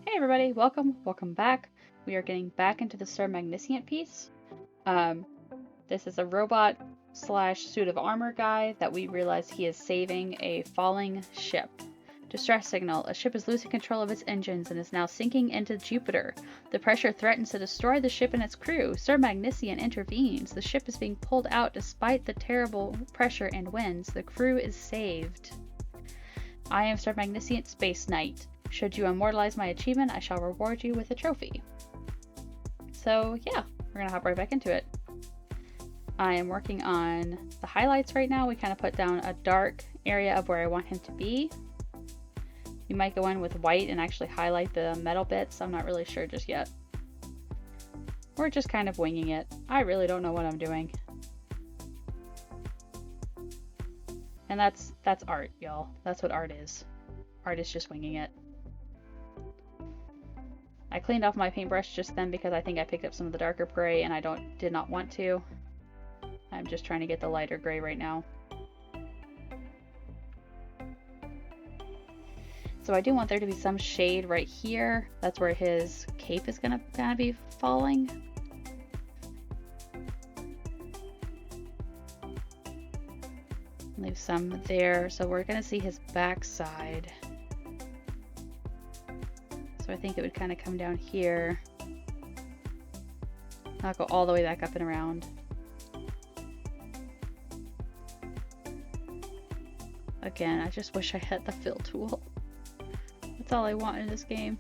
Hey everybody, welcome back. We are getting back into the Sir Magnificent piece. Um, this is a robot slash suit of armor guy that we realize he is saving a falling ship. Distress signal. A ship is losing control of its engines and is now sinking into Jupiter. The pressure threatens to destroy the ship and its crew. Sir Magnificent intervenes. The ship is being pulled out despite the terrible pressure and winds. The crew is saved. I am Sir Magnificent Space Knight. Should you immortalize my achievement, I shall reward you with a trophy. So yeah, we're gonna hop right back into it. I am working on the highlights right now. We kind of put down a dark area of where I want him to be. You might go in with white and actually highlight the metal bits. I'm not really sure just yet. We're just kind of winging it. I really don't know what I'm doing. And that's art, y'all. That's what art is. Art is just winging it. I cleaned off my paintbrush just then because I think I picked up some of the darker gray and I did not want to. I'm just trying to get the lighter gray right now. So I do want there to be some shade right here. That's where his cape is gonna be falling. Leave some there. So we're gonna see his backside. So I think it would kind of come down here. Not go all the way back up and around. Again, I just wish I had the fill tool. That's all I want in this game.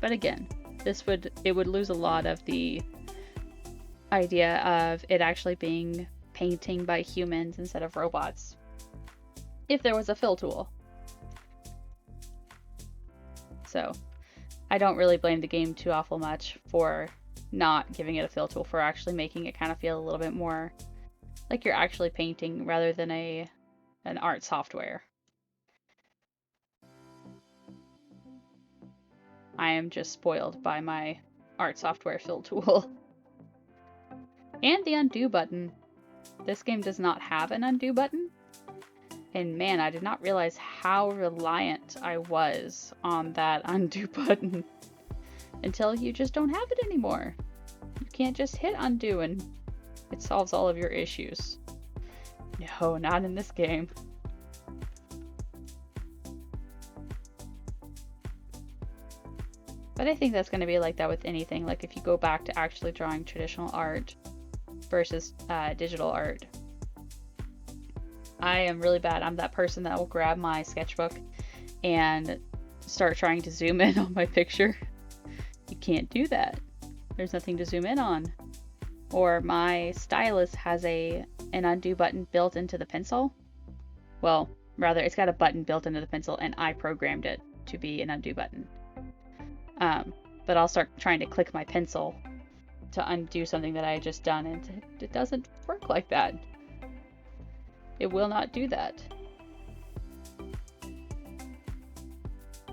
But again, it would lose a lot of the idea of it actually being painting by humans instead of robots if there was a fill tool. So I don't really blame the game too awful much for not giving it a fill tool, for actually making it kind of feel a little bit more like you're actually painting rather than an art software. I am just spoiled by my art software fill tool. And the undo button. This game does not have an undo button. And man, I did not realize how reliant I was on that undo button until you just don't have it anymore. You can't just hit undo and it solves all of your issues. No, not in this game. But I think that's going to be like that with anything. Like if you go back to actually drawing traditional art versus digital art. I am really bad. I'm that person that will grab my sketchbook and start trying to zoom in on my picture. You can't do that. There's nothing to zoom in on. Or my stylus has an undo button built into the pencil. Well, rather, it's got a button built into the pencil and I programmed it to be an undo button. But I'll start trying to click my pencil to undo something that I had just done, and it doesn't work like that. It will not do that.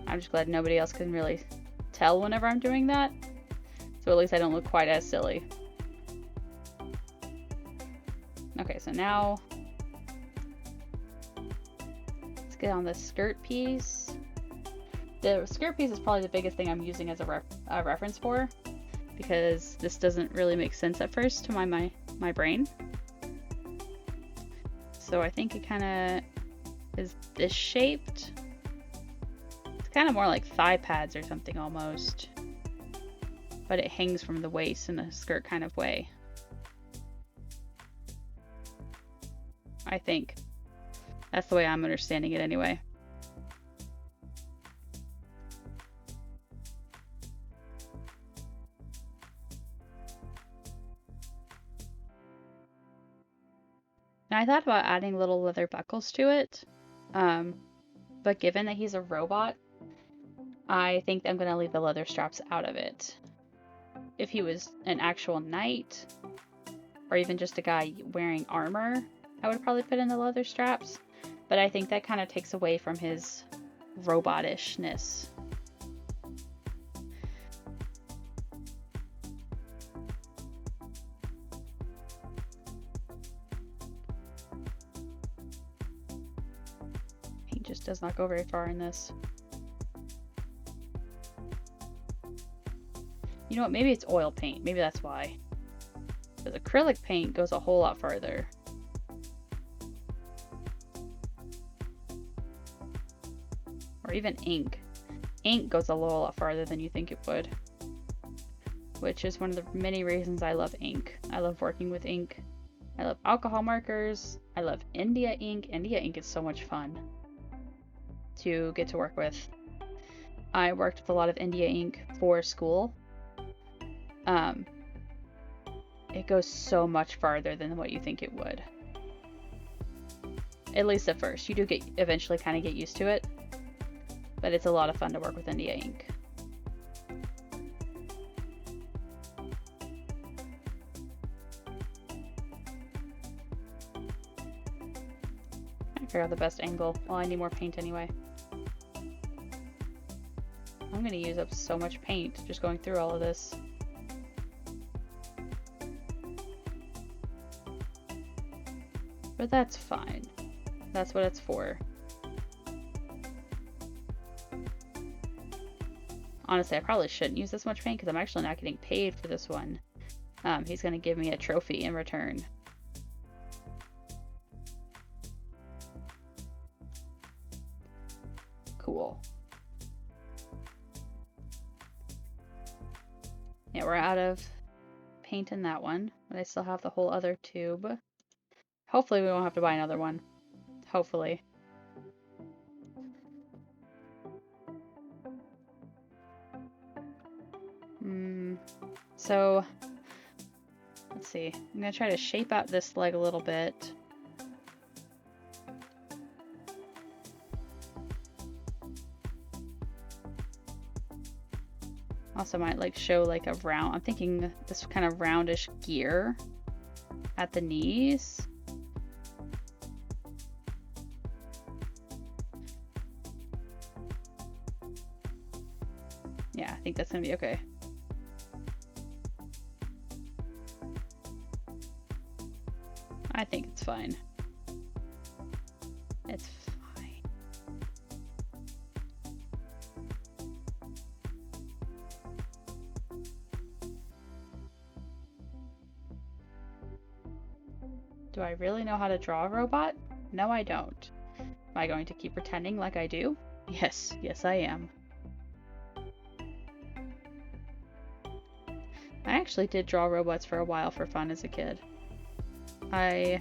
I'm just glad nobody else can really tell whenever I'm doing that, so at least I don't look quite as silly. Okay, so now let's get on the skirt piece. The skirt piece is probably the biggest thing I'm using as a reference for, because this doesn't really make sense at first to my brain. So I think it kind of is this shaped. It's kind of more like thigh pads or something almost, but it hangs from the waist in a skirt kind of way. I think that's the way I'm understanding it anyway. And I thought about adding little leather buckles to it, but given that he's a robot, I think I'm going to leave the leather straps out of it. If he was an actual knight, or even just a guy wearing armor, I would probably put in the leather straps, but I think that kind of takes away from his robotishness. He just does not go very far in this. You know what? Maybe it's oil paint. Maybe that's why. Because acrylic paint goes a whole lot farther. Or even ink. Ink goes a whole lot farther than you think it would. Which is one of the many reasons I love ink. I love working with ink. I love alcohol markers. I love India ink. India ink is so much fun to get to work with. I worked with a lot of India ink for school. It goes so much farther than what you think it would. At least at first. You do eventually kind of get used to it. But it's a lot of fun to work with India ink. I figure out the best angle. Well, I need more paint anyway. I'm going to use up so much paint just going through all of this. But that's fine. That's what it's for. Honestly, I probably shouldn't use this much paint because I'm actually not getting paid for this one. He's going to give me a trophy in return. Cool. Yeah, we're out of paint in that one, but I still have the whole other tube. Hopefully we won't have to buy another one. Hopefully. So, let's see. I'm going to try to shape out this leg a little bit. Also might like show like a round, I'm thinking this kind of roundish gear at the knees. Yeah, I think that's gonna be okay. I think it's fine. It's fine. Do I really know how to draw a robot? No, I don't. Am I going to keep pretending like I do? Yes, yes I am. I actually did draw robots for a while for fun as a kid. I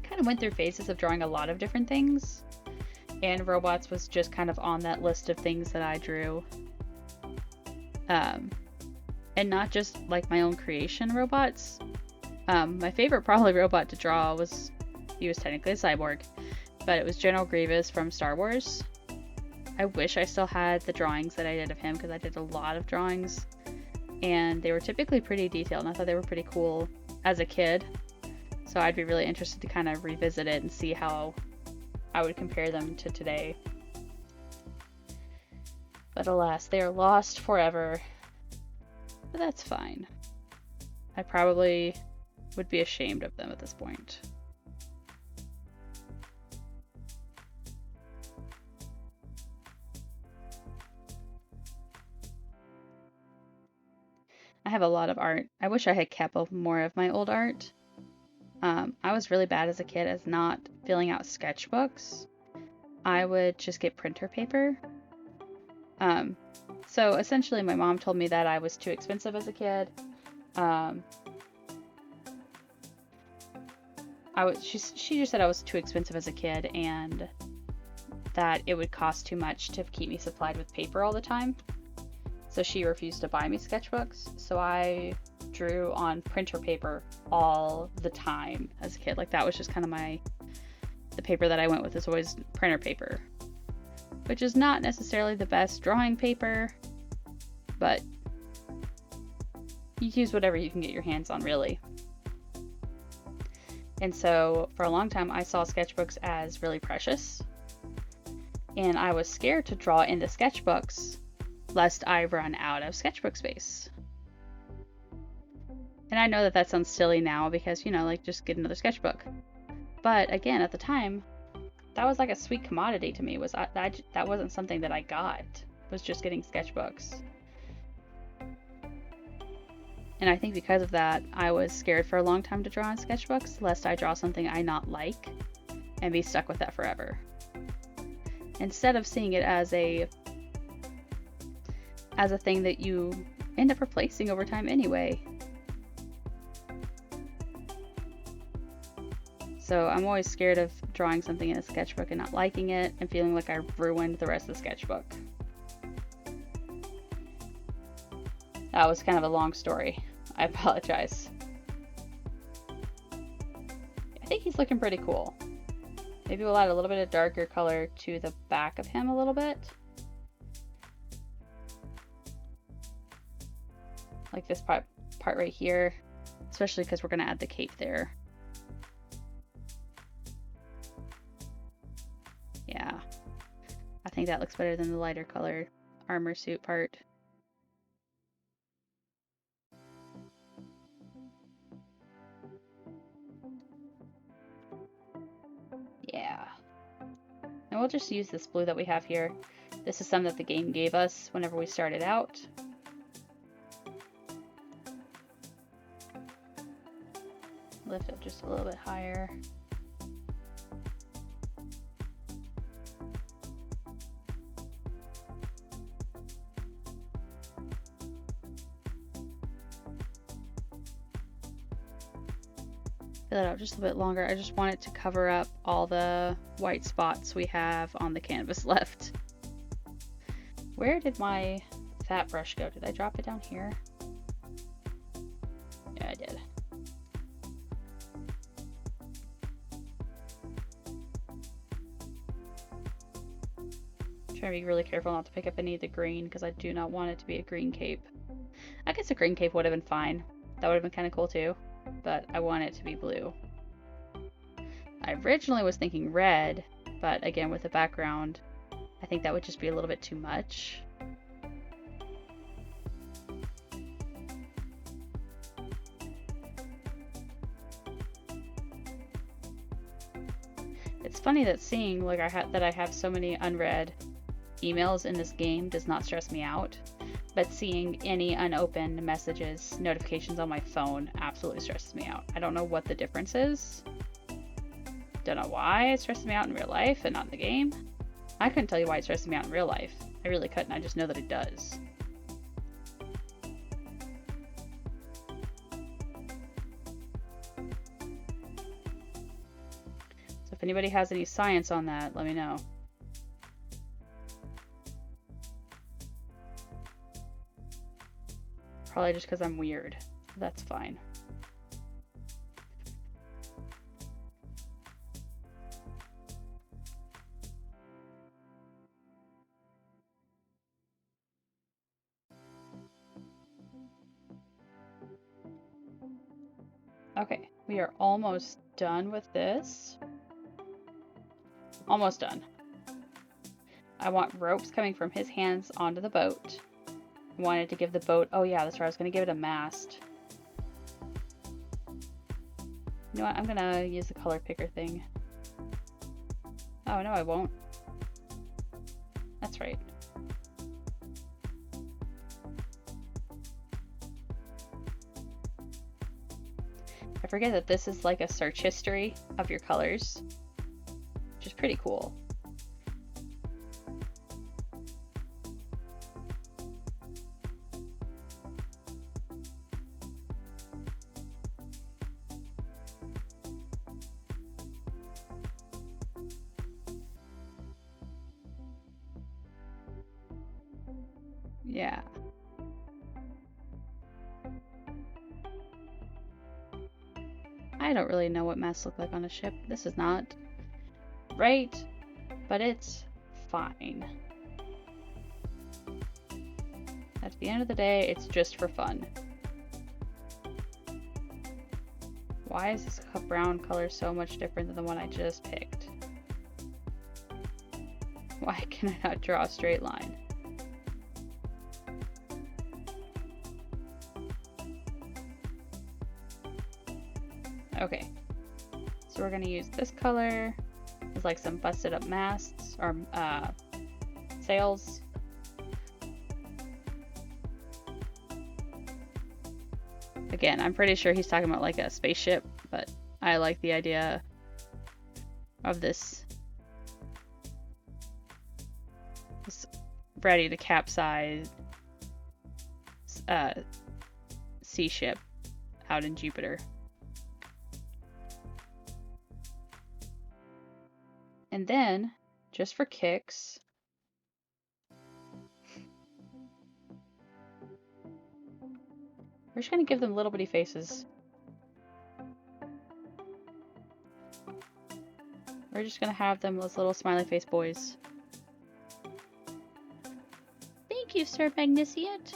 kind of went through phases of drawing a lot of different things, and robots was just kind of on that list of things that I drew. And not just like my own creation robots. My favorite probably robot to draw was, he was technically a cyborg, but it was General Grievous from Star Wars. I wish I still had the drawings that I did of him because I did a lot of drawings, and they were typically pretty detailed, and I thought they were pretty cool as a kid. So I'd be really interested to kind of revisit it and see how I would compare them to today. But alas, they are lost forever. But that's fine. I probably would be ashamed of them at this point. I have a lot of art. I wish I had kept more of my old art. I was really bad as a kid as not filling out sketchbooks. I would just get printer paper. So essentially my mom told me that I was too expensive as a kid. She just said I was too expensive as a kid and that it would cost too much to keep me supplied with paper all the time. So she refused to buy me sketchbooks. So I drew on printer paper all the time as a kid. Like that was just kind of the paper that I went with is always printer paper, which is not necessarily the best drawing paper, but you use whatever you can get your hands on, really. And so for a long time I saw sketchbooks as really precious, and I was scared to draw into sketchbooks lest I run out of sketchbook space. And I know that that sounds silly now because, you know, like just get another sketchbook. But again, at the time, that was like a sweet commodity to me. That wasn't something that I got, was just getting sketchbooks. And I think because of that, I was scared for a long time to draw on sketchbooks, lest I draw something I not like and be stuck with that forever. Instead of seeing it as a thing that you end up replacing over time anyway. So I'm always scared of drawing something in a sketchbook and not liking it and feeling like I ruined the rest of the sketchbook. That was kind of a long story. I apologize. I think he's looking pretty cool. Maybe we'll add a little bit of darker color to the back of him a little bit. Like this part right here, especially because we're going to add the cape there. Yeah, I think that looks better than the lighter color armor suit part. Yeah. And we'll just use this blue that we have here. This is some that the game gave us whenever we started out. Lift it just a little bit higher. Fill it out just a bit longer. I just want it to cover up all the white spots we have on the canvas left. Where did my fat brush go? Did I drop it down here? Yeah, I did. I'm trying to be really careful not to pick up any of the green because I do not want it to be a green cape. I guess a green cape would have been fine. That would have been kind of cool too. But I want it to be blue. I originally was thinking red, but again with the background, I think that would just be a little bit too much. It's funny that seeing like I have so many unread emails in this game does not stress me out. But seeing any unopened messages, notifications on my phone absolutely stresses me out. I don't know what the difference is. Don't know why it stresses me out in real life and not in the game. I couldn't tell you why it stresses me out in real life. I really couldn't. I just know that it does. So if anybody has any science on that, let me know. Probably just because I'm weird. That's fine. Okay, we are almost done with this. Almost done. I want ropes coming from his hands onto the boat. Wanted to give the boat, oh yeah, that's right, I was going to give it a mast. You know what, I'm going to use the color picker thing. Oh, no, I won't. That's right. I forget that this is like a search history of your colors, which is pretty cool. Yeah. I don't really know what masks look like on a ship. This is not right, but it's fine. At the end of the day, it's just for fun. Why is this brown color so much different than the one I just picked? Why can I not draw a straight line? Okay, so we're gonna use this color. It's like some busted up masts or sails. Again, I'm pretty sure he's talking about like a spaceship, but I like the idea of this ready to capsize sea ship out in Jupiter. And then, just for kicks, we're just gonna give them little bitty faces. We're just gonna have them as little smiley face boys. Thank you, Sir Magnificent.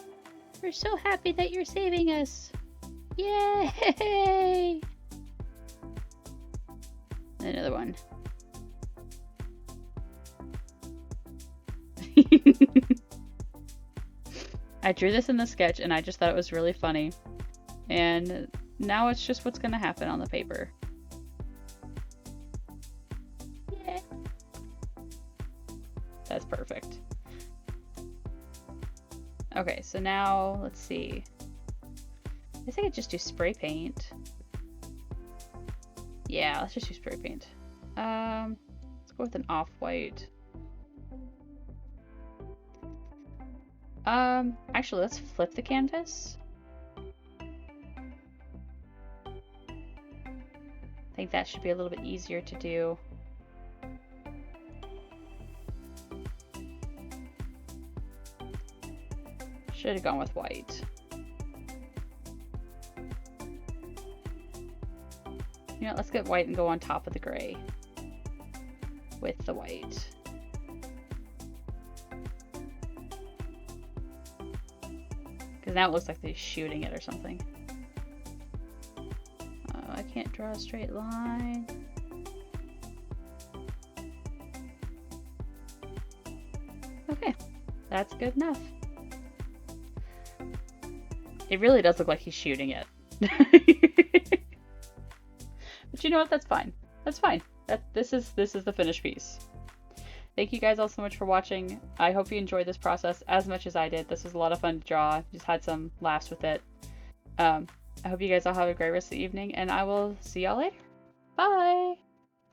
We're so happy that you're saving us. Yay! Another one. I drew this in the sketch and I just thought it was really funny. And now it's just what's gonna happen on the paper. Yeah. That's perfect. Okay, so now let's see. I guess I could just do spray paint. Yeah, let's just do spray paint. Let's go with an off-white. Actually, let's flip the canvas. I think that should be a little bit easier to do. Should have gone with white. You know, let's get white and go on top of the gray with the white. Because now it looks like they're shooting it or something. Oh, I can't draw a straight line. Okay, that's good enough. It really does look like he's shooting it. But you know what? That's fine. That's fine. This is the finished piece. Thank you guys all so much for watching. I hope you enjoyed this process as much as I did. This was a lot of fun to draw. Just had some laughs with it. I hope you guys all have a great rest of the evening, and I will see y'all later. Bye!